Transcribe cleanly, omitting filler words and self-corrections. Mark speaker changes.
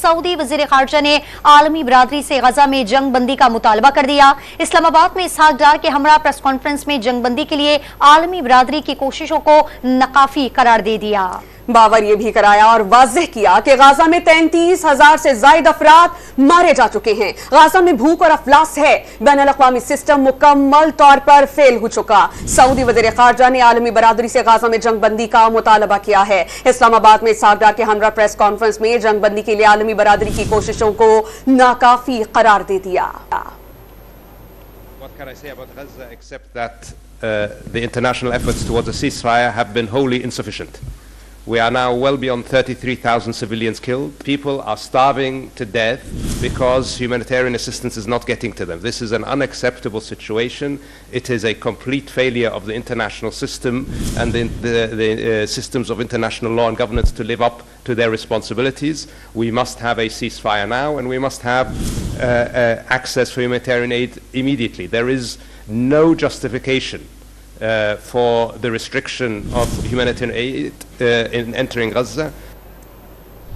Speaker 1: Saudi वजीरखارجہ ने आलमी बरादरी से गजा में जंग बंदी का मुतालबा कर दिया। इस्लामाबाद में इसहाक डार के हमरा प्रेस कॉन्फ्रेंस में जंग बंदी के लिए आलमी बरादरी की कोशिशों को नाकाफी करार दे दिया।
Speaker 2: बावर ये भी कराया और वाज़ेह किया कि गाजा में 33,000 से ज्यादा अफराद मारे जा चुके हैं। गाजा में भूख और अफलास है। बैनुल-अक़वामी सिस्टम मुकम्मल तौर पर फेल हो चुका। सऊदी वज़ीर-ए-ख़ारिजा ने आलमी बरादरी से गाजा में जंग बंदी का मुतालबा किया है। इस्लामाबाद में इसहाक डार के हमरा प्रेस कॉन्फ्रेंस में जंग बंदी के लिए आलमी बरादरी की कोशिशों को नाकाफी करार दे दिया।
Speaker 3: What can I say about Gaza except that the international efforts towards a ceasefire have been wholly insufficient. We are now well beyond 33,000 civilians killed. People are starving to death because humanitarian assistance is not getting to them. This is an unacceptable situation. It is a complete failure of the international system and the systems of international law and governance to live up to their responsibilities. We must have a ceasefire now, and we must have access for humanitarian aid immediately. There is no justification for the restriction of humanitarian aid in entering Gaza.